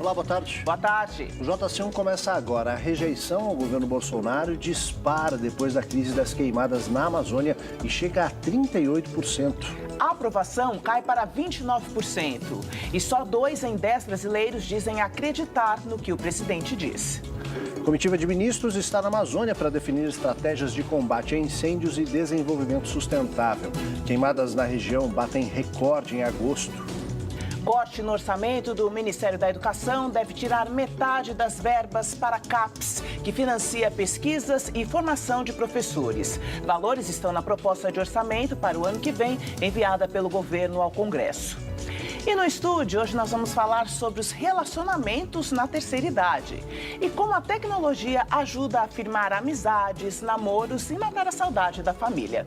Olá, boa tarde. Boa tarde. O JC1 começa agora. A rejeição ao governo Bolsonaro dispara depois da crise das queimadas na Amazônia e chega a 38%. A aprovação cai para 29%. E só 2 em 10 brasileiros dizem acreditar no que o presidente disse. A comitiva de ministros está na Amazônia para definir estratégias de combate a incêndios e desenvolvimento sustentável. Queimadas na região batem recorde em agosto. Corte no orçamento do Ministério da Educação deve tirar metade das verbas para a CAPES, que financia pesquisas e formação de professores. Valores estão na proposta de orçamento para o ano que vem, enviada pelo governo ao Congresso. E no estúdio, hoje nós vamos falar sobre os relacionamentos na terceira idade e como a tecnologia ajuda a afirmar amizades, namoros e matar a saudade da família.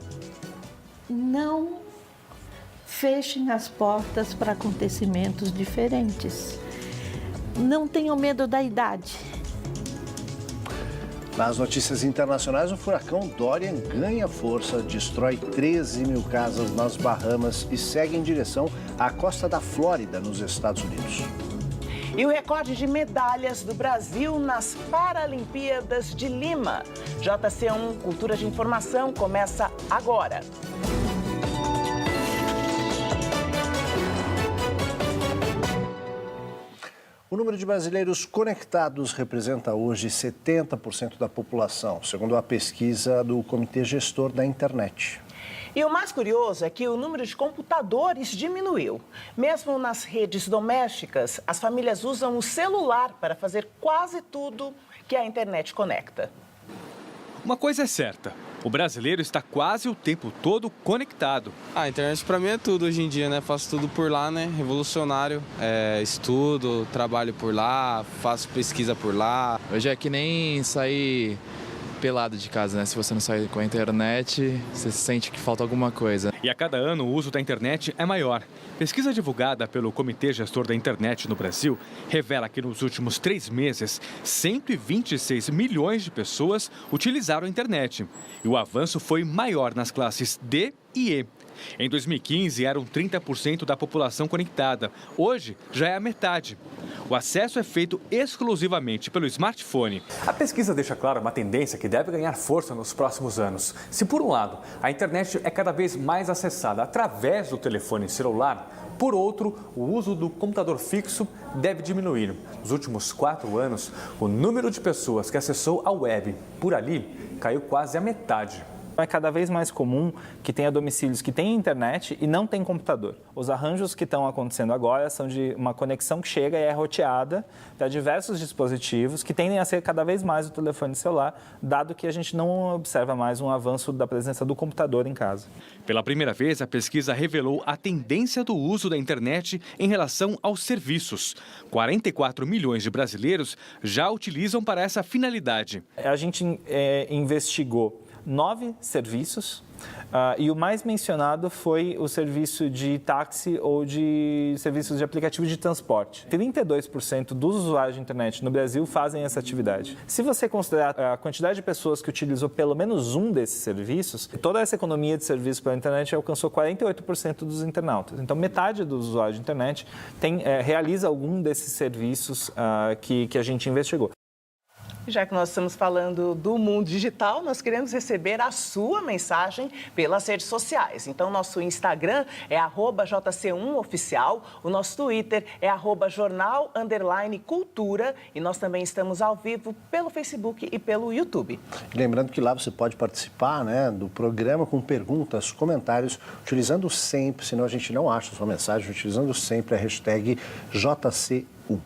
Não fechem as portas para acontecimentos diferentes. Não tenham medo da idade. Nas notícias internacionais, o furacão Dorian ganha força, destrói 13 mil casas nas Bahamas e segue em direção à costa da Flórida, nos Estados Unidos. E o recorde de medalhas do Brasil nas Paralimpíadas de Lima. JC1 Cultura de Informação começa agora. O número de brasileiros conectados representa hoje 70% da população, segundo a pesquisa do Comitê Gestor da Internet. E o mais curioso é que o número de computadores diminuiu. Mesmo nas redes domésticas, as famílias usam o celular para fazer quase tudo que a internet conecta. Uma coisa é certa, o brasileiro está quase o tempo todo conectado. A internet para mim é tudo hoje em dia, né? Faço tudo por lá, né? Revolucionário. Estudo, trabalho por lá, faço pesquisa por lá. Hoje é que nem sair pelado de casa, né? Se você não sair com a internet, você sente que falta alguma coisa. E a cada ano o uso da internet é maior. Pesquisa divulgada pelo Comitê Gestor da Internet no Brasil revela que nos últimos 3 meses, 126 milhões de pessoas utilizaram a internet. E o avanço foi maior nas classes D e E. Em 2015, eram 30% da população conectada. Hoje, já é a metade. O acesso é feito exclusivamente pelo smartphone. A pesquisa deixa clara uma tendência que deve ganhar força nos próximos anos. Se, por um lado, a internet é cada vez mais acessada através do telefone celular, por outro, o uso do computador fixo deve diminuir. Nos últimos 4 anos, o número de pessoas que acessou a web por ali caiu quase à metade. É cada vez mais comum que tenha domicílios que têm internet e não têm computador. Os arranjos que estão acontecendo agora são de uma conexão que chega e é roteada para diversos dispositivos que tendem a ser cada vez mais o telefone celular, dado que a gente não observa mais um avanço da presença do computador em casa. Pela primeira vez, a pesquisa revelou a tendência do uso da internet em relação aos serviços. 44 milhões de brasileiros já utilizam para essa finalidade. A gente investigou 9 serviços e o mais mencionado foi o serviço de táxi ou de serviços de aplicativo de transporte. 32% dos usuários de internet no Brasil fazem essa atividade. Se você considerar a quantidade de pessoas que utilizou pelo menos um desses serviços, toda essa economia de serviços pela internet alcançou 48% dos internautas. Então, metade dos usuários de internet realiza algum desses serviços que a gente investigou. Já que nós estamos falando do mundo digital, nós queremos receber a sua mensagem pelas redes sociais. Então, nosso Instagram é @JC1Oficial, o nosso Twitter é @jornal_cultura e nós também estamos ao vivo pelo Facebook e pelo YouTube. Lembrando que lá você pode participar, né, do programa com perguntas, comentários, utilizando sempre, senão a gente não acha a sua mensagem, utilizando sempre a hashtag JC1.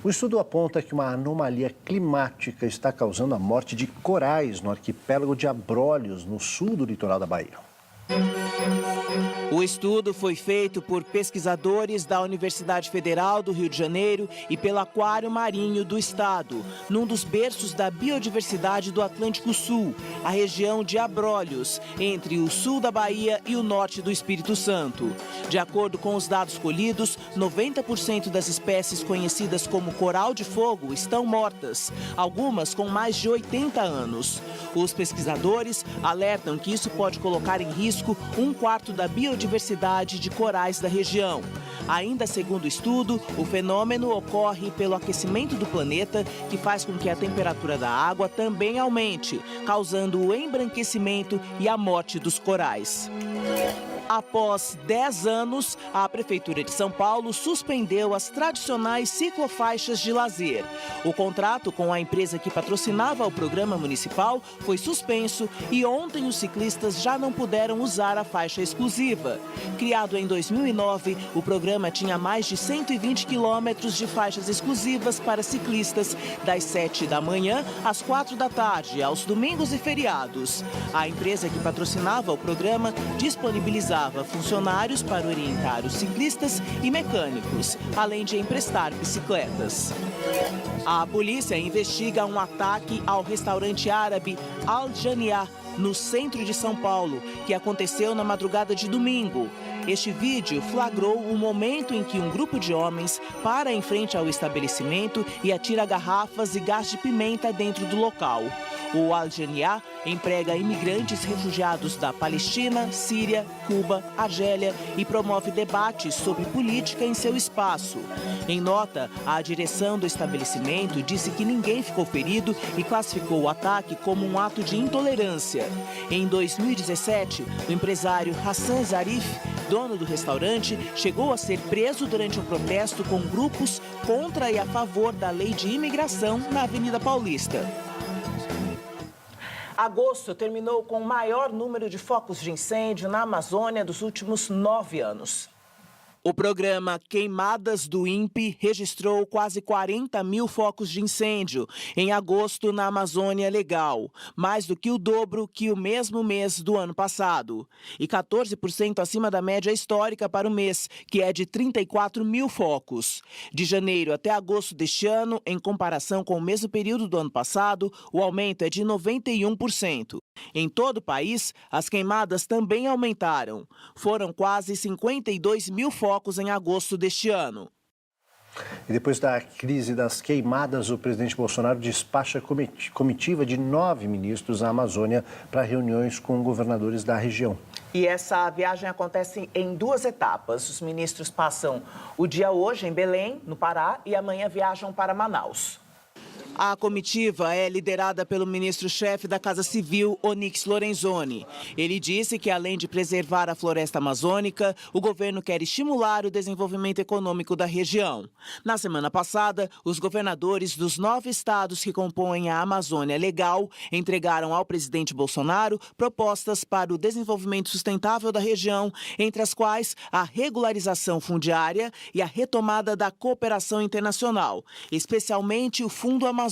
O estudo aponta que uma anomalia climática está causando a morte de corais no arquipélago de Abrolhos, no sul do litoral da Bahia. O estudo foi feito por pesquisadores da Universidade Federal do Rio de Janeiro e pelo Aquário Marinho do Estado, num dos berços da biodiversidade do Atlântico Sul, a região de Abrolhos, entre o sul da Bahia e o norte do Espírito Santo. De acordo com os dados colhidos, 90% das espécies conhecidas como coral de fogo estão mortas, algumas com mais de 80 anos. Os pesquisadores alertam que isso pode colocar em risco 1/4 da biodiversidade de corais da região. Ainda segundo o estudo, o fenômeno ocorre pelo aquecimento do planeta, que faz com que a temperatura da água também aumente, causando o embranquecimento e a morte dos corais. Após 10 anos, a Prefeitura de São Paulo suspendeu as tradicionais ciclofaixas de lazer. O contrato com a empresa que patrocinava o programa municipal foi suspenso e ontem os ciclistas já não puderam usar a faixa exclusiva. Criado em 2009, o programa tinha mais de 120 quilômetros de faixas exclusivas para ciclistas, das 7 da manhã às 4 da tarde, aos domingos e feriados. A empresa que patrocinava o programa disponibilizava funcionários para orientar os ciclistas e mecânicos, além de emprestar bicicletas. A polícia investiga um ataque ao restaurante árabe Al Jania, no centro de São Paulo, que aconteceu na madrugada de domingo. Este vídeo flagrou o momento em que um grupo de homens para em frente ao estabelecimento e atira garrafas e gás de pimenta dentro do local. O Al Jania emprega imigrantes refugiados da Palestina, Síria, Cuba, Argélia e promove debates sobre política em seu espaço. Em nota, a direção do estabelecimento disse que ninguém ficou ferido e classificou o ataque como um ato de intolerância. Em 2017, o empresário Hassan Zarif, dono do restaurante, chegou a ser preso durante um protesto com grupos contra e a favor da lei de imigração na Avenida Paulista. Agosto terminou com o maior número de focos de incêndio na Amazônia dos últimos 9 anos. O programa Queimadas do INPE registrou quase 40 mil focos de incêndio em agosto na Amazônia Legal, mais do que o dobro que o mesmo mês do ano passado, e 14% acima da média histórica para o mês, que é de 34 mil focos. De janeiro até agosto deste ano, em comparação com o mesmo período do ano passado, o aumento é de 91%. Em todo o país, as queimadas também aumentaram. Foram quase 52 mil focos em agosto deste ano. E depois da crise das queimadas, o presidente Bolsonaro despacha comitiva de 9 ministros à Amazônia para reuniões com governadores da região. E essa viagem acontece em 2 etapas. Os ministros passam o dia hoje em Belém, no Pará, e amanhã viajam para Manaus. A comitiva é liderada pelo ministro-chefe da Casa Civil, Onyx Lorenzoni. Ele disse que, além de preservar a floresta amazônica, o governo quer estimular o desenvolvimento econômico da região. Na semana passada, os governadores dos 9 estados que compõem a Amazônia Legal entregaram ao presidente Bolsonaro propostas para o desenvolvimento sustentável da região, entre as quais a regularização fundiária e a retomada da cooperação internacional, especialmente o Fundo Amazônia,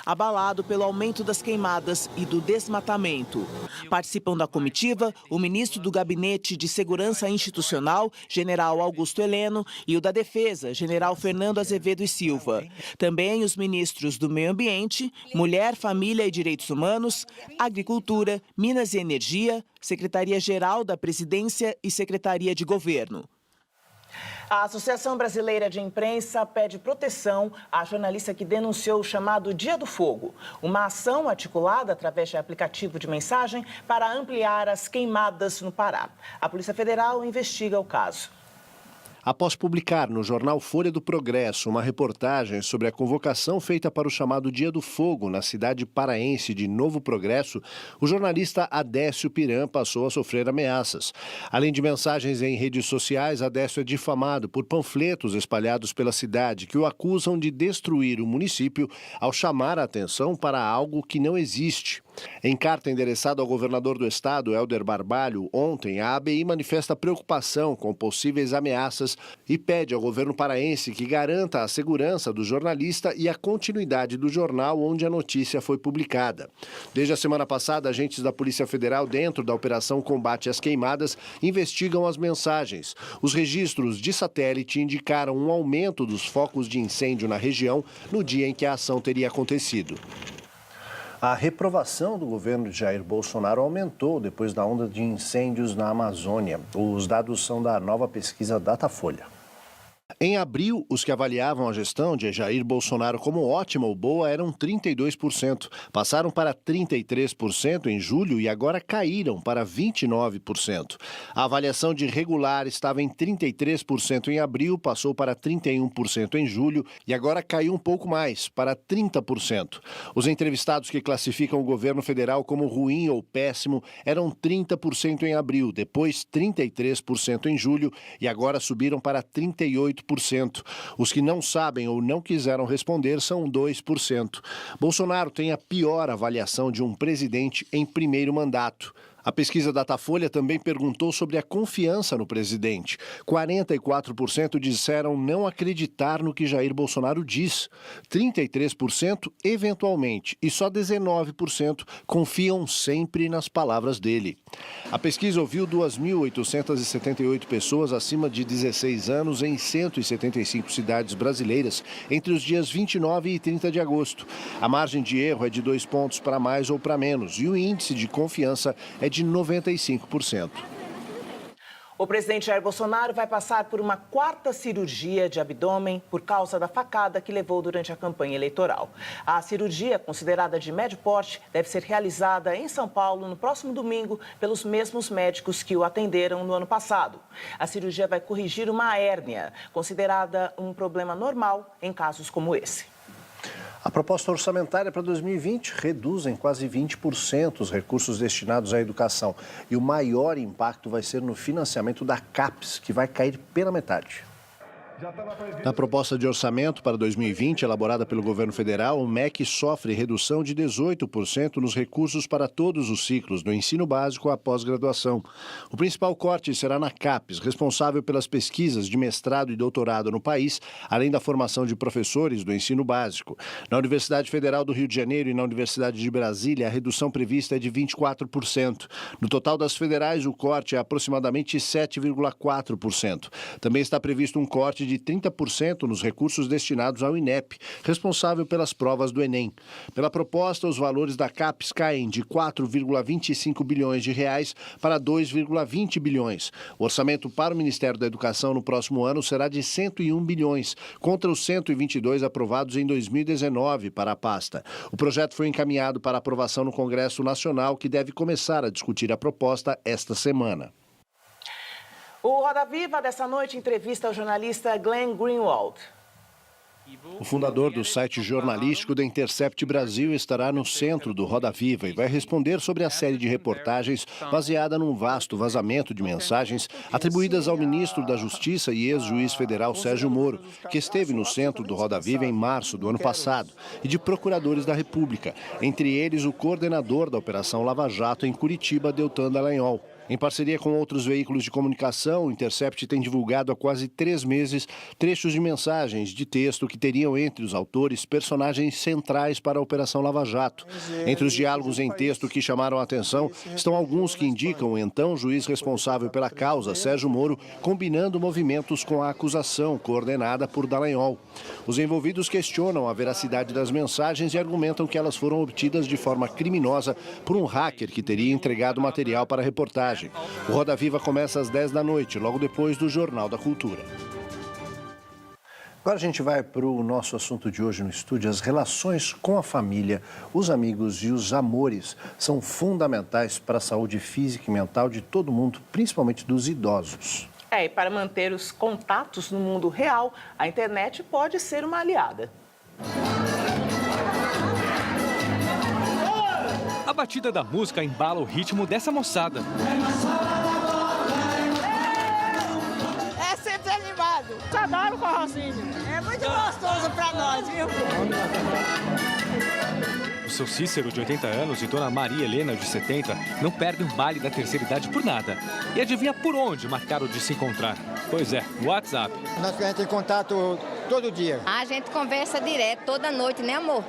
abalado pelo aumento das queimadas e do desmatamento. Participam da comitiva o ministro do Gabinete de Segurança Institucional, general Augusto Heleno, e o da Defesa, general Fernando Azevedo e Silva. Também os ministros do Meio Ambiente, Mulher, Família e Direitos Humanos, Agricultura, Minas e Energia, Secretaria-Geral da Presidência e Secretaria de Governo. A Associação Brasileira de Imprensa pede proteção à jornalista que denunciou o chamado Dia do Fogo, uma ação articulada através de aplicativo de mensagem para ampliar as queimadas no Pará. A Polícia Federal investiga o caso. Após publicar no jornal Folha do Progresso uma reportagem sobre a convocação feita para o chamado Dia do Fogo na cidade paraense de Novo Progresso, o jornalista Adécio Piran passou a sofrer ameaças. Além de mensagens em redes sociais, Adécio é difamado por panfletos espalhados pela cidade que o acusam de destruir o município ao chamar a atenção para algo que não existe. Em carta endereçada ao governador do estado, Helder Barbalho, ontem, a ABI manifesta preocupação com possíveis ameaças e pede ao governo paraense que garanta a segurança do jornalista e a continuidade do jornal onde a notícia foi publicada. Desde a semana passada, agentes da Polícia Federal, dentro da Operação Combate às Queimadas, investigam as mensagens. Os registros de satélite indicaram um aumento dos focos de incêndio na região no dia em que a ação teria acontecido. A reprovação do governo de Jair Bolsonaro aumentou depois da onda de incêndios na Amazônia. Os dados são da nova pesquisa Datafolha. Em abril, os que avaliavam a gestão de Jair Bolsonaro como ótima ou boa eram 32%. Passaram para 33% em julho e agora caíram para 29%. A avaliação de regular estava em 33% em abril, passou para 31% em julho e agora caiu um pouco mais, para 30%. Os entrevistados que classificam o governo federal como ruim ou péssimo eram 30% em abril, depois 33% em julho e agora subiram para 38%. Os que não sabem ou não quiseram responder são 2%. Bolsonaro tem a pior avaliação de um presidente em primeiro mandato. A pesquisa Datafolha também perguntou sobre a confiança no presidente. 44% disseram não acreditar no que Jair Bolsonaro diz. 33% eventualmente e só 19% confiam sempre nas palavras dele. A pesquisa ouviu 2.878 pessoas acima de 16 anos em 175 cidades brasileiras entre os dias 29 e 30 de agosto. A margem de erro é de 2 pontos para mais ou para menos e o índice de confiança é de 95%. O presidente Jair Bolsonaro vai passar por uma 4ª cirurgia de abdômen por causa da facada que levou durante a campanha eleitoral. A cirurgia, considerada de médio porte, deve ser realizada em São Paulo no próximo domingo pelos mesmos médicos que o atenderam no ano passado. A cirurgia vai corrigir uma hérnia, considerada um problema normal em casos como esse. A proposta orçamentária para 2020 reduz em quase 20% os recursos destinados à educação. E o maior impacto vai ser no financiamento da CAPES, que vai cair pela metade. Na proposta de orçamento para 2020, elaborada pelo governo federal, o MEC sofre redução de 18% nos recursos para todos os ciclos, do ensino básico à pós-graduação. O principal corte será na CAPES, responsável pelas pesquisas de mestrado e doutorado no país, além da formação de professores do ensino básico. Na Universidade Federal do Rio de Janeiro e na Universidade de Brasília, a redução prevista é de 24%. No total das federais, o corte é aproximadamente 7,4%. Também está previsto um corte de 30% nos recursos destinados ao INEP, responsável pelas provas do Enem. Pela proposta, os valores da CAPES caem de 4,25 bilhões de reais para 2,20 bilhões. O orçamento para o Ministério da Educação no próximo ano será de 101 bilhões, contra os 122 aprovados em 2019 para a pasta. O projeto foi encaminhado para aprovação no Congresso Nacional, que deve começar a discutir a proposta esta semana. O Roda Viva dessa noite entrevista ao jornalista Glenn Greenwald. O fundador do site jornalístico da Intercept Brasil estará no centro do Roda Viva e vai responder sobre a série de reportagens baseada num vasto vazamento de mensagens atribuídas ao ministro da Justiça e ex-juiz federal Sérgio Moro, que esteve no centro do Roda Viva em março do ano passado, e de procuradores da República, entre eles o coordenador da Operação Lava Jato em Curitiba, Deltan Dallagnol. Em parceria com outros veículos de comunicação, o Intercept tem divulgado há quase 3 meses trechos de mensagens de texto que teriam entre os autores personagens centrais para a Operação Lava Jato. Entre os diálogos em texto que chamaram a atenção estão alguns que indicam o então juiz responsável pela causa, Sérgio Moro, combinando movimentos com a acusação coordenada por Dallagnol. Os envolvidos questionam a veracidade das mensagens e argumentam que elas foram obtidas de forma criminosa por um hacker que teria entregado material para a reportagem. O Roda Viva começa às 10 da noite, logo depois do Jornal da Cultura. Agora a gente vai para o nosso assunto de hoje no estúdio. As relações com a família, os amigos e os amores são fundamentais para a saúde física e mental de todo mundo, principalmente dos idosos. E para manter os contatos no mundo real, a internet pode ser uma aliada. A batida da música embala o ritmo dessa moçada. É sempre animado. Adoro o forrozinho. É muito gostoso pra nós, viu? O seu Cícero, de 80 anos, e Dona Maria Helena, de 70, não perdem um baile da terceira idade por nada. E adivinha por onde marcaram de se encontrar? Pois é, no WhatsApp. Nós queremos ter contato todo dia. A gente conversa direto, toda noite, né, amor?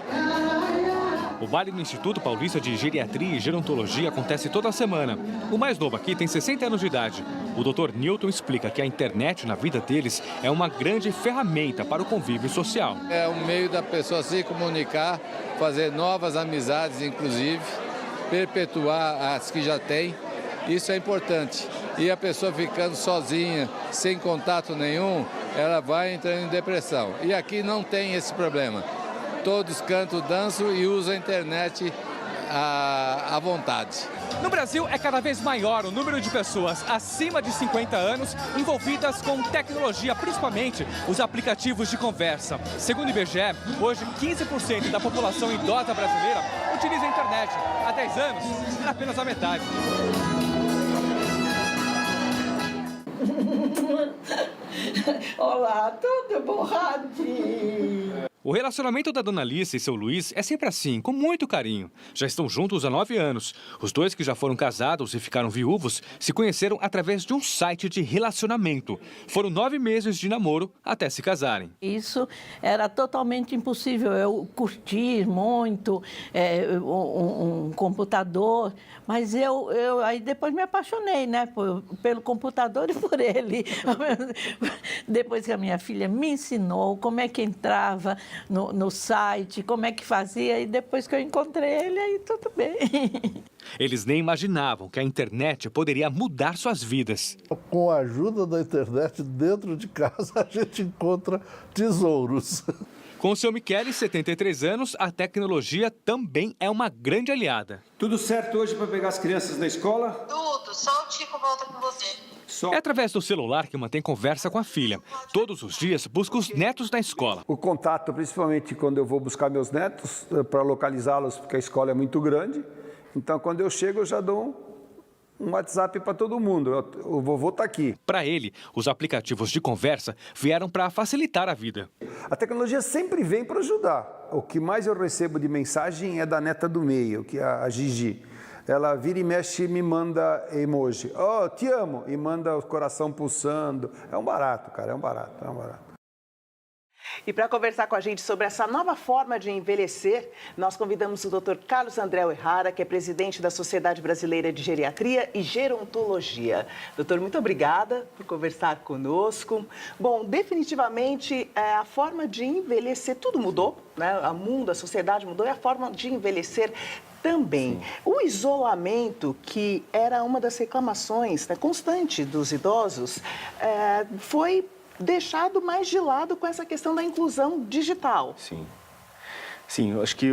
O baile no Instituto Paulista de Geriatria e Gerontologia acontece toda semana. O mais novo aqui tem 60 anos de idade. O Dr. Newton explica que a internet na vida deles é uma grande ferramenta para o convívio social. É um meio da pessoa se comunicar, fazer novas amizades, inclusive, perpetuar as que já tem. Isso é importante. E a pessoa ficando sozinha, sem contato nenhum, ela vai entrando em depressão. E aqui não tem esse problema. Todos cantam, dançam e usam a internet à vontade. No Brasil, é cada vez maior o número de pessoas acima de 50 anos envolvidas com tecnologia, principalmente os aplicativos de conversa. Segundo o IBGE, hoje 15% da população idosa brasileira utiliza a internet. Há 10 anos, era apenas a metade. Olá, tudo borradinho. O relacionamento da dona Alice e seu Luiz é sempre assim, com muito carinho. Já estão juntos há 9 anos. Os dois, que já foram casados e ficaram viúvos, se conheceram através de um site de relacionamento. Foram 9 meses de namoro até se casarem. Isso era totalmente impossível. Eu curti muito um computador, mas eu aí depois me apaixonei, né, pelo computador e por ele. Depois que a minha filha me ensinou como é que entrava no site, como é que fazia, e depois que eu encontrei ele, aí tudo bem. Eles nem imaginavam que a internet poderia mudar suas vidas. Com a ajuda da internet, dentro de casa, a gente encontra tesouros. Com o seu Michele, 73 anos, a tecnologia também é uma grande aliada. Tudo certo hoje para pegar as crianças na escola? Tudo, só o Tico volta com você. É através do celular que mantém conversa com a filha. Todos os dias busca os netos na escola. O contato, principalmente quando eu vou buscar meus netos, para localizá-los, porque a escola é muito grande. Então, quando eu chego, eu já dou um WhatsApp para todo mundo. O vovô está aqui. Para ele, os aplicativos de conversa vieram para facilitar a vida. A tecnologia sempre vem para ajudar. O que mais eu recebo de mensagem é da neta do meio, que é a Gigi. Ela vira e mexe e me manda emoji. Oh, te amo! E manda o coração pulsando. É um barato, cara, é um barato. E para conversar com a gente sobre essa nova forma de envelhecer, nós convidamos o Dr. Carlos André O'Hara, que é presidente da Sociedade Brasileira de Geriatria e Gerontologia. Doutor, muito obrigada por conversar conosco. Bom, definitivamente a forma de envelhecer, tudo mudou, né? O mundo, a sociedade mudou e a forma de envelhecer também. Sim. O isolamento, que era uma das reclamações, né, constante dos idosos, foi deixado mais de lado com essa questão da inclusão digital. Sim, eu acho que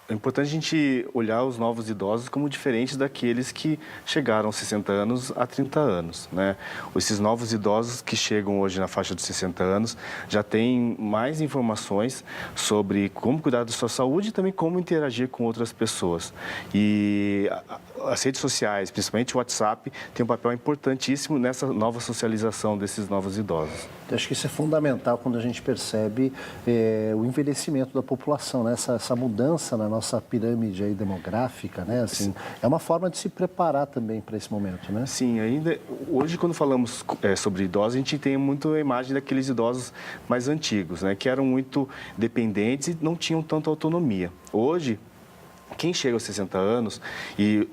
é importante a gente olhar os novos idosos como diferentes daqueles que chegaram aos 60 anos há 30 anos, né? Esses novos idosos que chegam hoje na faixa dos 60 anos já têm mais informações sobre como cuidar da sua saúde e também como interagir com outras pessoas. E as redes sociais, principalmente o WhatsApp, tem um papel importantíssimo nessa nova socialização desses novos idosos. Eu acho que isso é fundamental quando a gente percebe o envelhecimento da população, né? Essa mudança na nossa pirâmide aí demográfica, né? Assim, é uma forma de se preparar também para esse momento, né? Sim, ainda hoje quando falamos sobre idosos, a gente tem muito a imagem daqueles idosos mais antigos, né? Que eram muito dependentes e não tinham tanta autonomia. Hoje, quem chega aos 60 anos e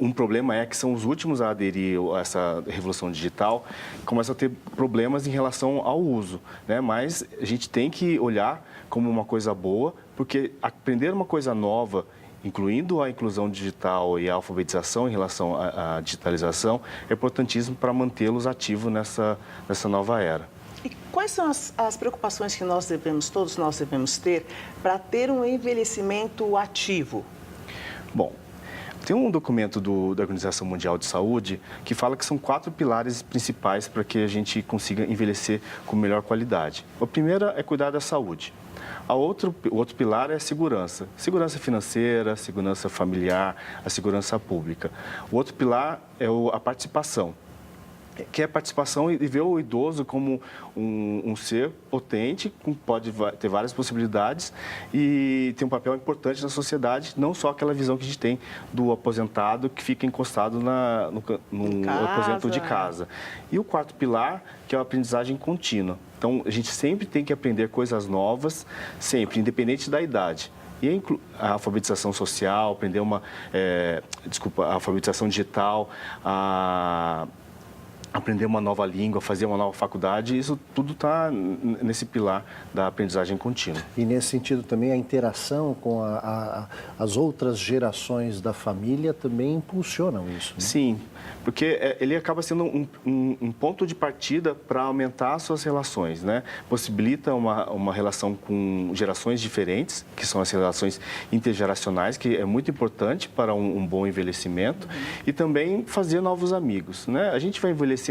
um problema é que são os últimos a aderir a essa revolução digital, começam a ter problemas em relação ao uso, né? Mas a gente tem que olhar como uma coisa boa, porque aprender uma coisa nova, incluindo a inclusão digital e a alfabetização em relação à digitalização, é importantíssimo para mantê-los ativos nessa nova era. E quais são as preocupações que todos nós devemos ter para ter um envelhecimento ativo? Bom, tem um documento da Organização Mundial de Saúde que fala que são 4 pilares principais para que a gente consiga envelhecer com melhor qualidade. A primeira é cuidar da saúde. O outro pilar é a segurança. Segurança financeira, segurança familiar, a segurança pública. O outro pilar é a participação, que é a participação e ver o idoso como um ser potente, que pode ter várias possibilidades e tem um papel importante na sociedade, não só aquela visão que a gente tem do aposentado que fica encostado no aposento de casa. E o quarto pilar, que é a aprendizagem contínua. Então, a gente sempre tem que aprender coisas novas, sempre, independente da idade. E a alfabetização social, aprender a alfabetização digital, aprender uma nova língua, fazer uma nova faculdade, isso tudo está nesse pilar da aprendizagem contínua. E nesse sentido também a interação com as outras gerações da família também impulsionam isso, né? Sim, porque ele acaba sendo um ponto de partida para aumentar as suas relações, né? Possibilita uma relação com gerações diferentes, que são as relações intergeracionais, que é muito importante para um bom envelhecimento, e também fazer novos amigos, né? A gente vai envelhecendo,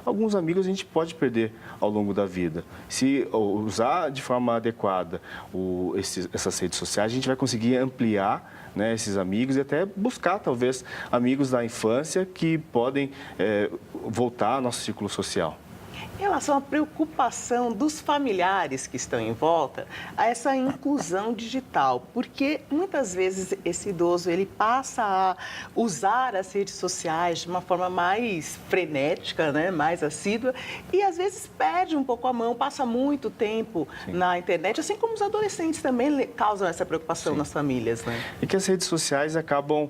alguns amigos a gente pode perder ao longo da vida. Se usar de forma adequada essas redes sociais, a gente vai conseguir ampliar, né, esses amigos e até buscar, talvez, amigos da infância que podem voltar ao nosso círculo social. Em relação à preocupação dos familiares que estão em volta a essa inclusão digital, porque muitas vezes esse idoso ele passa a usar as redes sociais de uma forma mais frenética, né, mais assídua, e às vezes perde um pouco a mão, passa muito tempo na internet, assim como os adolescentes também causam essa preocupação nas famílias, né? E que as redes sociais acabam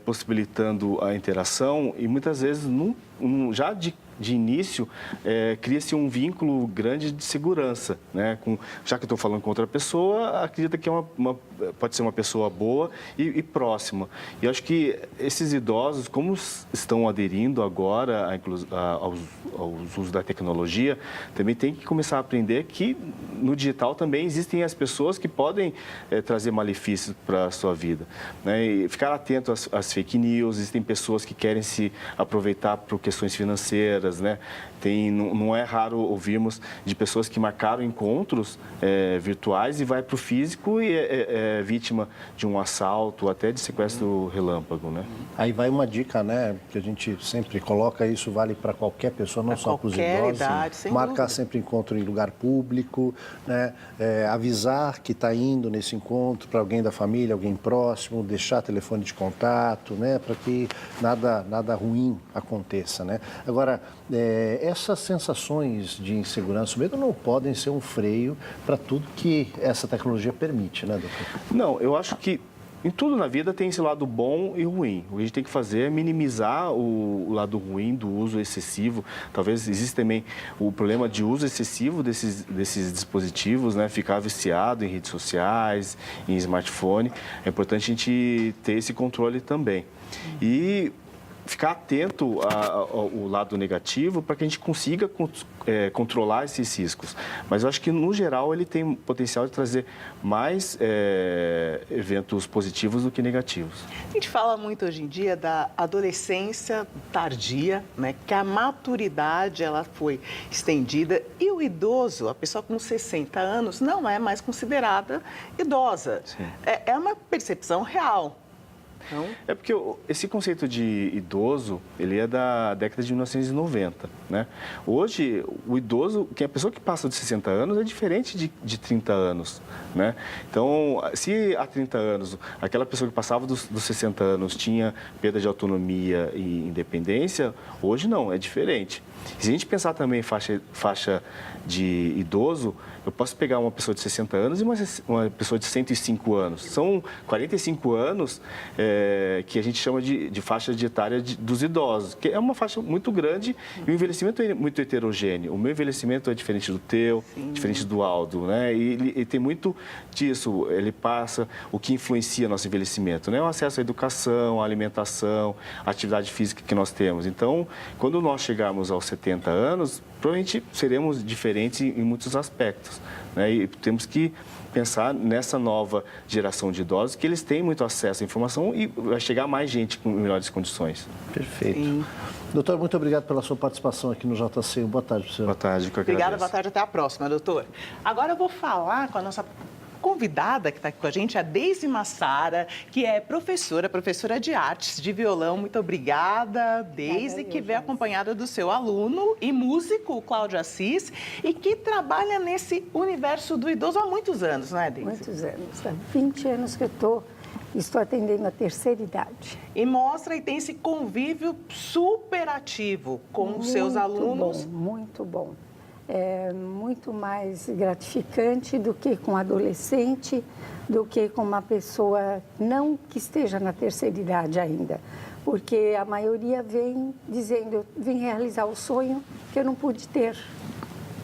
possibilitando a interação e muitas vezes já de início, cria-se um vínculo grande de segurança, né? Já que eu estou falando com outra pessoa, acredita que pode ser uma pessoa boa e próxima. E eu acho que esses idosos, como estão aderindo agora aos usos da tecnologia, também tem que começar a aprender que no digital também existem as pessoas que podem trazer malefícios para a sua vida, né? E ficar atento às fake news, existem pessoas que querem se aproveitar por questões financeiras, né? Não é raro ouvirmos de pessoas que marcaram encontros virtuais e vai para o físico e é vítima de um assalto, até de sequestro relâmpago, né? Aí vai uma dica, né, que a gente sempre coloca, isso vale para qualquer pessoa, não só para os idosos. Idade, sem marcar dúvida. sempre encontro em lugar público, né? Avisar que está indo nesse encontro para alguém da família, alguém próximo, deixar telefone de contato, né, para que nada ruim aconteça, né? Agora, essas sensações de insegurança, o medo não podem ser um freio para tudo que essa tecnologia permite, né, doutor? Não, eu acho que em tudo na vida tem esse lado bom e ruim. O que a gente tem que fazer é minimizar o lado ruim do uso excessivo. Talvez exista também o problema de uso excessivo desses dispositivos, né? Ficar viciado em redes sociais, em smartphone. É importante a gente ter esse controle também. E ficar atento ao lado negativo para que a gente consiga controlar esses riscos. Mas eu acho que, no geral, ele tem potencial de trazer mais eventos positivos do que negativos. A gente fala muito hoje em dia da adolescência tardia, né? Que a maturidade ela foi estendida e o idoso, a pessoa com 60 anos, não é mais considerada idosa. É uma percepção real. Não? É porque esse conceito de idoso, ele é da década de 1990, né? Hoje, o idoso, a pessoa que passa de 60 anos é diferente de 30 anos, né? Então, se há 30 anos, aquela pessoa que passava dos 60 anos tinha perda de autonomia e independência, hoje não, é diferente. Se a gente pensar também em faixa de idoso, eu posso pegar uma pessoa de 60 anos e uma pessoa de 105 anos. São 45 anos que a gente chama de faixa etária dos idosos, que é uma faixa muito grande e o envelhecimento é muito heterogêneo. O meu envelhecimento é diferente do teu, diferente do Aldo, né? E ele tem muito disso, ele passa o que influencia nosso envelhecimento, né? O acesso à educação, à alimentação, à atividade física que nós temos. Então, quando nós chegarmos aos 70 anos, provavelmente seremos diferentes em muitos aspectos, né? E temos que pensar nessa nova geração de idosos, que eles têm muito acesso à informação e vai chegar mais gente com melhores condições. Perfeito. Sim. Doutor, muito obrigado pela sua participação aqui no JC. Boa tarde, senhor. Boa tarde, que eu Obrigada, agradeço. boa tarde, até a próxima, doutor. Agora eu vou falar com a nossa convidada que está aqui com a gente, a Deise Massara, que é professora de artes de violão. Muito obrigada, Deise, que veio acompanhada do seu aluno e músico, Cláudio Assis, e que trabalha nesse universo do idoso há muitos anos, não é, Deise? Muitos anos. Há 20 anos que eu estou atendendo a terceira idade. E mostra e tem esse convívio super ativo com os seus alunos. Muito bom. É muito mais gratificante do que com adolescente, do que com uma pessoa não que esteja na terceira idade ainda. porque a maioria vem dizendo, eu vim realizar o sonho que eu não pude ter.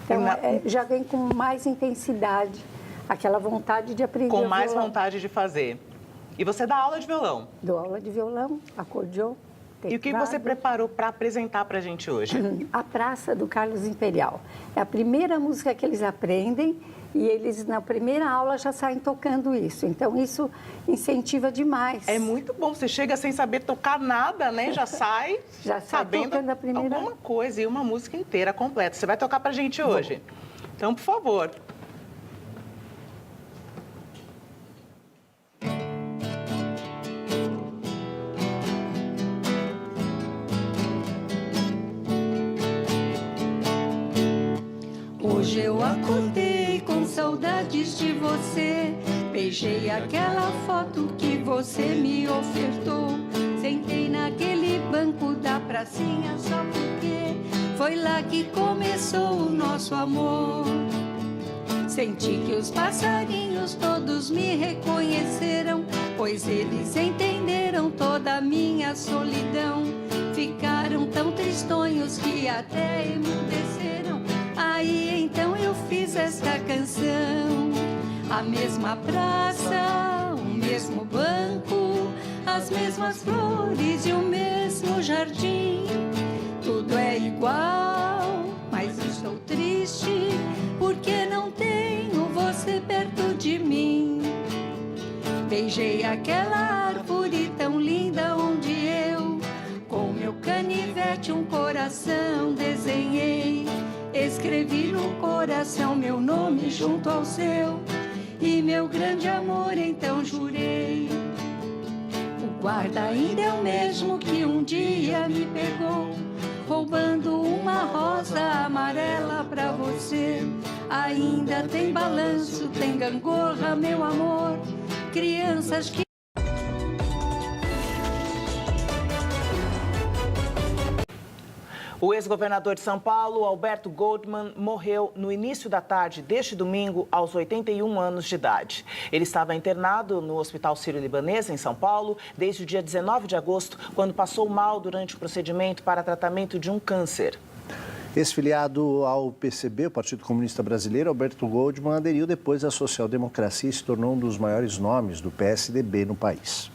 Então, já vem com mais intensidade, aquela vontade de aprender com mais violão. vontade de fazer. E você dá aula de violão? Dou aula de violão, acordeon, teclado. E o que você preparou para apresentar para a gente hoje? A Praça do Carlos Imperial. É a primeira música que eles aprendem e eles, na primeira aula, já saem tocando isso. Então, isso incentiva demais. É muito bom. Você chega sem saber tocar nada, né? Já sai sabendo tocando a primeira... alguma coisa e uma música inteira, completa. Você vai tocar para a gente hoje. Então, por favor. Hoje eu acordei com saudades de você. Beijei aquela foto que você me ofertou. Sentei naquele banco da pracinha só porque foi lá que começou o nosso amor. Senti que os passarinhos todos me reconheceram, pois eles entenderam toda a minha solidão. Ficaram tão tristonhos que até emudeceram. Aí então eu fiz esta canção. A mesma praça, o mesmo banco, as mesmas flores e o mesmo jardim. Tudo é igual, mas estou triste porque não tenho você perto de mim. Beijei aquela árvore tão linda onde eu, com meu canivete, um coração desenhei. Escrevi no coração meu nome junto ao seu, e meu grande amor então jurei. O guarda ainda é o mesmo que um dia me pegou, roubando uma rosa amarela pra você. Ainda tem balanço, tem gangorra, meu amor, crianças que... O ex-governador de São Paulo, Alberto Goldman, morreu no início da tarde deste domingo, aos 81 anos de idade. Ele estava internado no Hospital Sírio-Libanês, em São Paulo, desde o dia 19 de agosto, quando passou mal durante o procedimento para tratamento de um câncer. Ex-filiado ao PCB, o Partido Comunista Brasileiro, Alberto Goldman aderiu depois à social-democracia e se tornou um dos maiores nomes do PSDB no país.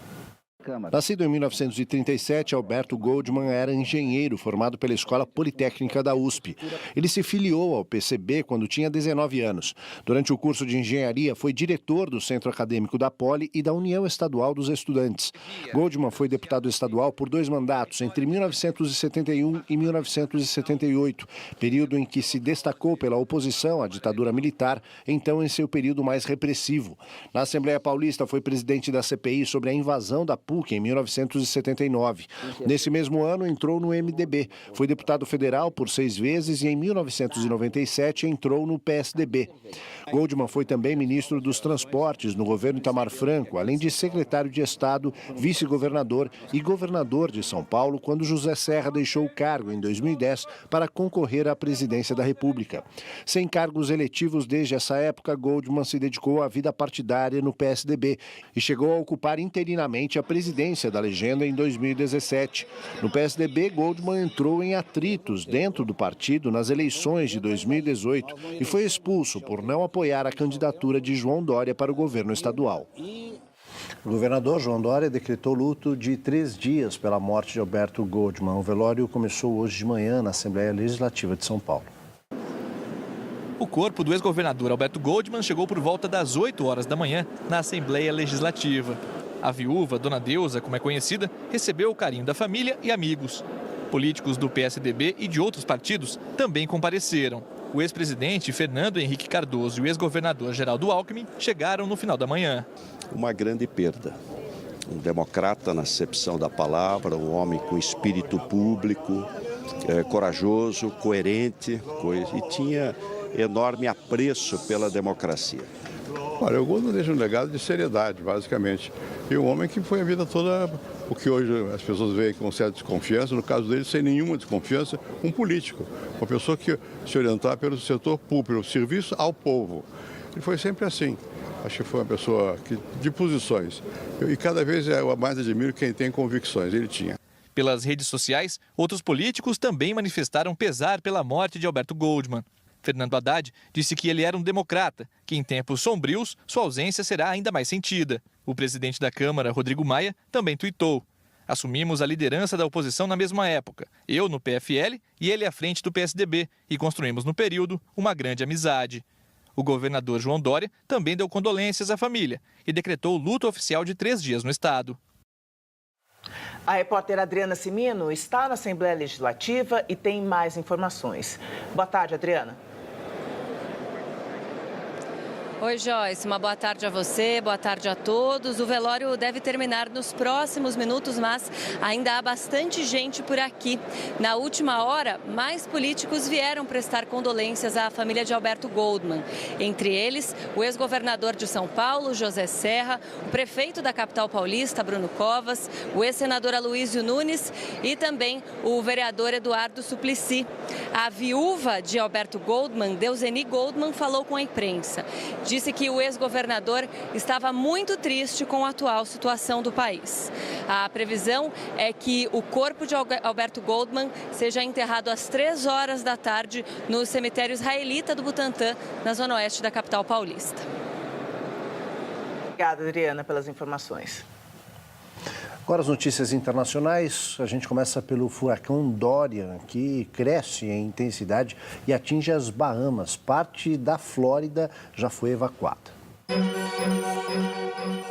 Nascido em 1937, Alberto Goldman era engenheiro formado pela Escola Politécnica da USP. Ele se filiou ao PCB quando tinha 19 anos. Durante o curso de engenharia, foi diretor do Centro Acadêmico da Poli e da União Estadual dos Estudantes. Goldman foi deputado estadual por 2 mandatos, entre 1971 e 1978, período em que se destacou pela oposição à ditadura militar, então em seu período mais repressivo. Na Assembleia Paulista, foi presidente da CPI sobre a invasão da PUC em 1979. Nesse mesmo ano, entrou no MDB. Foi deputado federal por 6 vezes e, em 1997, entrou no PSDB. Goldman foi também ministro dos Transportes no governo Itamar Franco, além de secretário de Estado, vice-governador e governador de São Paulo, quando José Serra deixou o cargo em 2010 para concorrer à presidência da República. Sem cargos eletivos desde essa época, Goldman se dedicou à vida partidária no PSDB e chegou a ocupar interinamente a presidência da legenda em 2017. No PSDB, Goldman entrou em atritos dentro do partido nas eleições de 2018 e foi expulso por não apoiar a candidatura de João Dória para o governo estadual. O governador João Dória decretou luto de 3 dias pela morte de Alberto Goldman. O velório começou hoje de manhã na Assembleia Legislativa de São Paulo. O corpo do ex-governador Alberto Goldman chegou por volta das 8 horas da manhã na Assembleia Legislativa. A viúva, Dona Deusa, como é conhecida, recebeu o carinho da família e amigos. Políticos do PSDB e de outros partidos também compareceram. O ex-presidente Fernando Henrique Cardoso e o ex-governador Geraldo Alckmin chegaram no final da manhã. Uma grande perda. Um democrata na acepção da palavra, um homem com espírito público, corajoso, coerente e tinha enorme apreço pela democracia. Olha, o Goldman deixa um legado de seriedade, basicamente. E um homem que foi a vida toda, o que hoje as pessoas veem com certa desconfiança, no caso dele, sem nenhuma desconfiança, um político. Uma pessoa que se orientar pelo setor público, pelo serviço ao povo. Ele foi sempre assim. Acho que foi uma pessoa de posições. E cada vez eu mais admiro quem tem convicções. Ele tinha. Pelas redes sociais, outros políticos também manifestaram pesar pela morte de Alberto Goldman. Fernando Haddad disse que ele era um democrata, que em tempos sombrios sua ausência será ainda mais sentida. O presidente da Câmara, Rodrigo Maia, também tuitou: assumimos a liderança da oposição na mesma época, eu no PFL e ele à frente do PSDB, e construímos no período uma grande amizade. O governador João Dória também deu condolências à família e decretou luto oficial de 3 dias no estado. A repórter Adriana Cimino está na Assembleia Legislativa e tem mais informações. Boa tarde, Adriana. Oi, Joyce. Uma boa tarde a você, boa tarde a todos. O velório deve terminar nos próximos minutos, mas ainda há bastante gente por aqui. Na última hora, mais políticos vieram prestar condolências à família de Alberto Goldman. Entre eles, o ex-governador de São Paulo, José Serra, o prefeito da capital paulista, Bruno Covas, o ex-senador Aloysio Nunes e também o vereador Eduardo Suplicy. A viúva de Alberto Goldman, Deuseni Goldman, falou com a imprensa. Disse que o ex-governador estava muito triste com a atual situação do país. A previsão é que o corpo de Alberto Goldman seja enterrado às 3 horas da tarde no cemitério israelita do Butantã, na zona oeste da capital paulista. Obrigada, Adriana, pelas informações. Agora as notícias internacionais, a gente começa pelo furacão Dorian, que cresce em intensidade e atinge as Bahamas. Parte da Flórida já foi evacuada.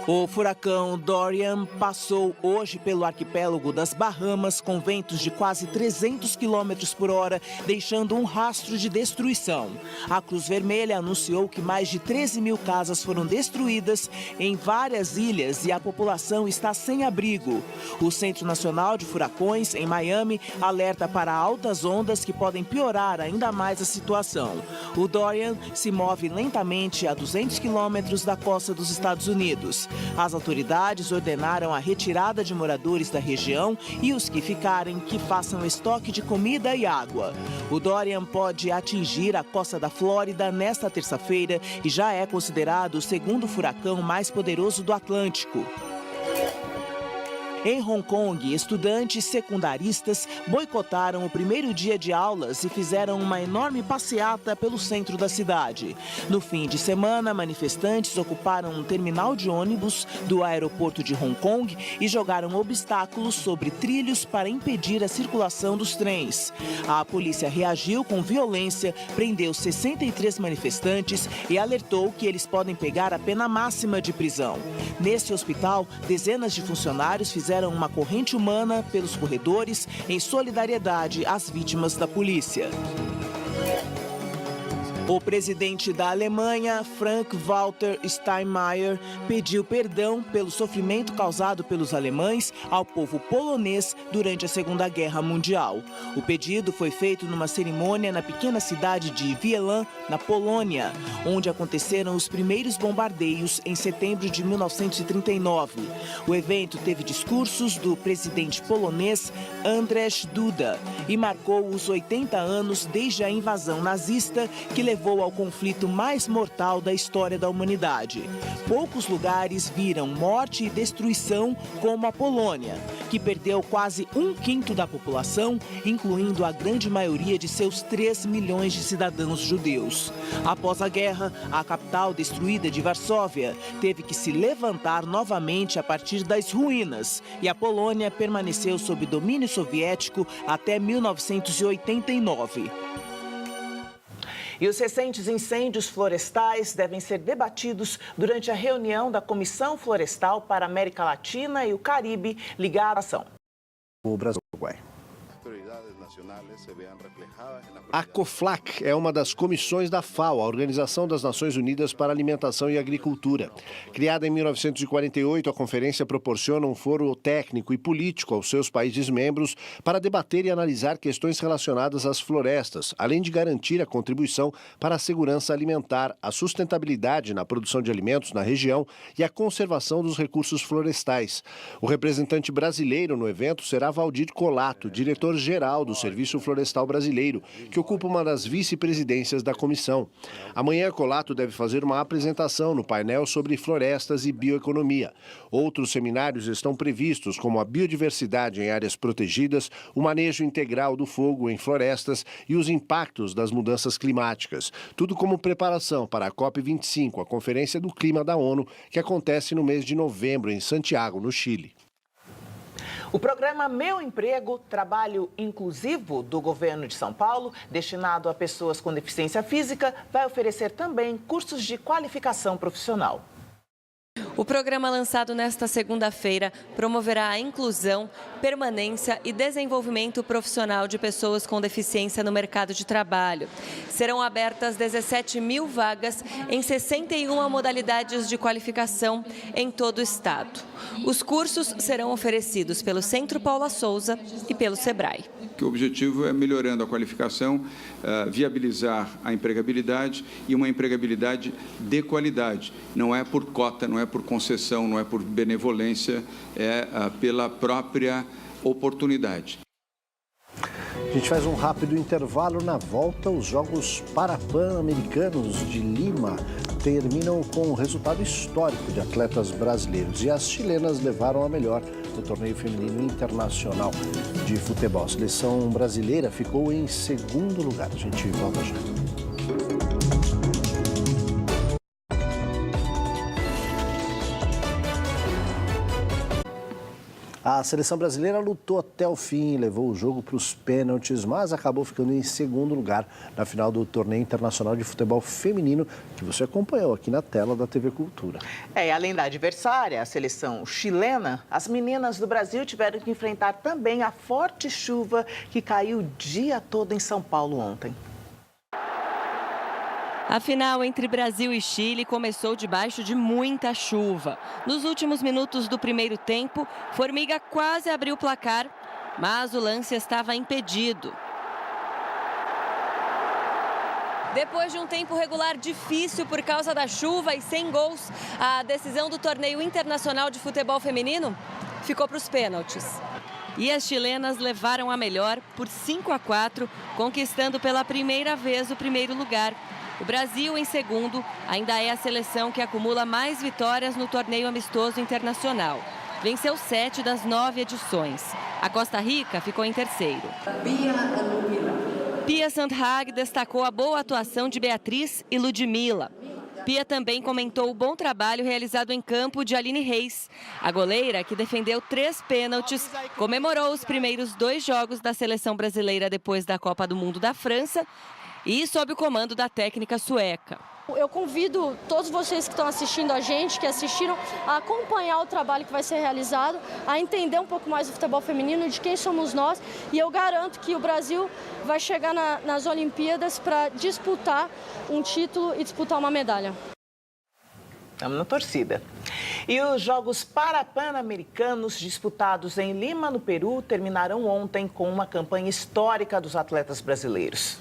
O furacão Dorian passou hoje pelo arquipélago das Bahamas com ventos de quase 300 km por hora, deixando um rastro de destruição. A Cruz Vermelha anunciou que mais de 13 mil casas foram destruídas em várias ilhas e a população está sem abrigo. O Centro Nacional de Furacões, em Miami, alerta para altas ondas que podem piorar ainda mais a situação. O Dorian se move lentamente a 200 quilômetros da costa dos Estados Unidos. As autoridades ordenaram a retirada de moradores da região e os que ficarem que façam estoque de comida e água. O Dorian pode atingir a costa da Flórida nesta terça-feira e já é considerado o segundo furacão mais poderoso do Atlântico. Em Hong Kong, estudantes secundaristas boicotaram o primeiro dia de aulas e fizeram uma enorme passeata pelo centro da cidade. No fim de semana, manifestantes ocuparam um terminal de ônibus do aeroporto de Hong Kong e jogaram obstáculos sobre trilhos para impedir a circulação dos trens. A polícia reagiu com violência, prendeu 63 manifestantes e alertou que eles podem pegar a pena máxima de prisão. Nesse hospital, dezenas de funcionários fizeram uma corrente humana pelos corredores em solidariedade às vítimas da polícia. O presidente da Alemanha, Frank-Walter Steinmeier, pediu perdão pelo sofrimento causado pelos alemães ao povo polonês durante a Segunda Guerra Mundial. O pedido foi feito numa cerimônia na pequena cidade de Wielan, na Polônia, onde aconteceram os primeiros bombardeios em setembro de 1939. O evento teve discursos do presidente polonês Andrzej Duda e marcou os 80 anos desde a invasão nazista que levou ao conflito mais mortal da história da humanidade. Poucos lugares viram morte e destruição como a Polônia, que perdeu quase 1/5 da população, incluindo a grande maioria de seus 3 milhões de cidadãos judeus. Após a guerra, a capital destruída de Varsóvia teve que se levantar novamente a partir das ruínas, e a Polônia permaneceu sob domínio soviético até 1989. E os recentes incêndios florestais devem ser debatidos durante a reunião da Comissão Florestal para a América Latina e o Caribe ligada à ação. O Brasil e o Uruguai. A COFLAC é uma das comissões da FAO, a Organização das Nações Unidas para Alimentação e Agricultura. Criada em 1948, a conferência proporciona um foro técnico e político aos seus países membros para debater e analisar questões relacionadas às florestas, além de garantir a contribuição para a segurança alimentar, a sustentabilidade na produção de alimentos na região e a conservação dos recursos florestais. O representante brasileiro no evento será Valdir Colato, diretor-geral do Serviço Florestal Brasileiro, que ocupa uma das vice-presidências da comissão. Amanhã, Colato deve fazer uma apresentação no painel sobre florestas e bioeconomia. Outros seminários estão previstos, como a biodiversidade em áreas protegidas, o manejo integral do fogo em florestas e os impactos das mudanças climáticas. Tudo como preparação para a COP25, a Conferência do Clima da ONU, que acontece no mês de novembro em Santiago, no Chile. O programa Meu Emprego, trabalho inclusivo do governo de São Paulo, destinado a pessoas com deficiência física, vai oferecer também cursos de qualificação profissional. O programa lançado nesta segunda-feira promoverá a inclusão, permanência e desenvolvimento profissional de pessoas com deficiência no mercado de trabalho. Serão abertas 17 mil vagas em 61 modalidades de qualificação em todo o estado. Os cursos serão oferecidos pelo Centro Paula Souza e pelo Sebrae. O objetivo é, melhorando a qualificação, viabilizar a empregabilidade e uma empregabilidade de qualidade. Não é por cota, não é por concessão, não é por benevolência, é pela própria oportunidade. A gente faz um rápido intervalo. Na volta, os Jogos Parapan-Americanos de Lima terminam com um resultado histórico de atletas brasileiros. E as chilenas levaram a melhor no torneio feminino internacional de futebol. A seleção brasileira ficou em segundo lugar. A gente volta já. A seleção brasileira lutou até o fim, levou o jogo para os pênaltis, mas acabou ficando em segundo lugar na final do Torneio Internacional de Futebol Feminino, que você acompanhou aqui na tela da TV Cultura. E além da adversária, a seleção chilena, as meninas do Brasil tiveram que enfrentar também a forte chuva que caiu o dia todo em São Paulo ontem. A final entre Brasil e Chile começou debaixo de muita chuva. Nos últimos minutos do primeiro tempo, Formiga quase abriu o placar, mas o lance estava impedido. Depois de um tempo regular difícil por causa da chuva e sem gols, a decisão do Torneio Internacional de Futebol Feminino ficou para os pênaltis. E as chilenas levaram a melhor por 5-4, conquistando pela primeira vez o primeiro lugar. O Brasil, em segundo, ainda é a seleção que acumula mais vitórias no torneio amistoso internacional. Venceu 7 das 9 edições. A Costa Rica ficou em terceiro. Pia Sandhag destacou a boa atuação de Beatriz e Ludmila. Pia também comentou o bom trabalho realizado em campo de Aline Reis. A goleira, que defendeu 3 pênaltis, comemorou os primeiros 2 jogos da seleção brasileira depois da Copa do Mundo da França e sob o comando da técnica sueca. Eu convido todos vocês que estão assistindo a gente, que assistiram, a acompanhar o trabalho que vai ser realizado, a entender um pouco mais do futebol feminino, de quem somos nós. E eu garanto que o Brasil vai chegar nas Olimpíadas para disputar um título e disputar uma medalha. Estamos na torcida. E os Jogos Parapan-Americanos disputados em Lima, no Peru, terminaram ontem com uma campanha histórica dos atletas brasileiros.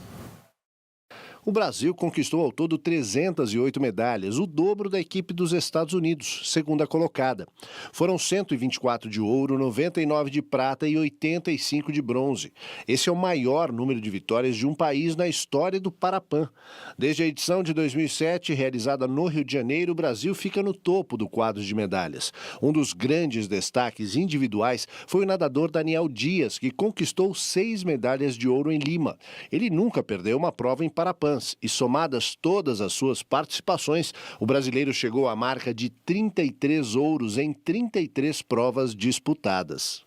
O Brasil conquistou ao todo 308 medalhas, o dobro da equipe dos Estados Unidos, segunda colocada. Foram 124 de ouro, 99 de prata e 85 de bronze. Esse é o maior número de vitórias de um país na história do Parapan. Desde a edição de 2007, realizada no Rio de Janeiro, o Brasil fica no topo do quadro de medalhas. Um dos grandes destaques individuais foi o nadador Daniel Dias, que conquistou 6 medalhas de ouro em Lima. Ele nunca perdeu uma prova em Parapan. E somadas todas as suas participações, o brasileiro chegou à marca de 33 ouros em 33 provas disputadas.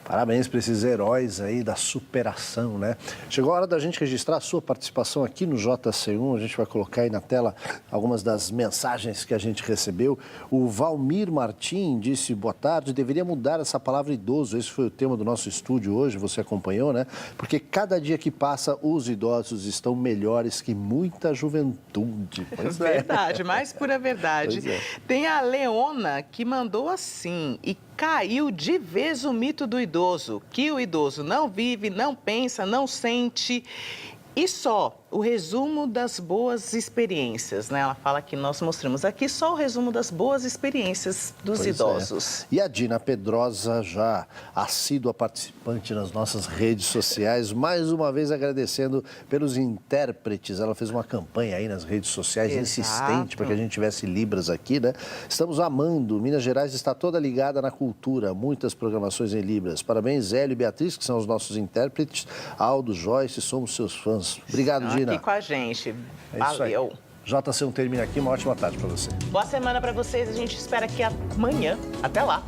Parabéns para esses heróis aí da superação, né? Chegou a hora da gente registrar a sua participação aqui no JC1. A gente vai colocar aí na tela algumas das mensagens que a gente recebeu. O Valmir Martim disse, boa tarde, deveria mudar essa palavra idoso. Esse foi o tema do nosso estúdio hoje, você acompanhou, né? Porque cada dia que passa, os idosos estão melhores que muita juventude. Pois é. Verdade, mais pura verdade. Pois é. Tem a Leona que mandou assim, e caiu de vez o mito do idoso, que o idoso não vive, não pensa, não sente e só o resumo das boas experiências, né? Ela fala que nós mostramos aqui só o resumo das boas experiências dos idosos. E a Dina Pedrosa, já assídua participante nas nossas redes sociais, mais uma vez agradecendo pelos intérpretes. Ela fez uma campanha aí nas redes sociais, insistente, para que a gente tivesse Libras aqui, né? Estamos amando. Minas Gerais está toda ligada na cultura, muitas programações em Libras. Parabéns, Hélio e Beatriz, que são os nossos intérpretes. Aldo, Joyce, somos seus fãs. Obrigado, Dina. Aqui com a gente. Valeu. JC1 termina aqui. Uma ótima tarde para você. Boa semana para vocês. A gente espera aqui amanhã. Até lá.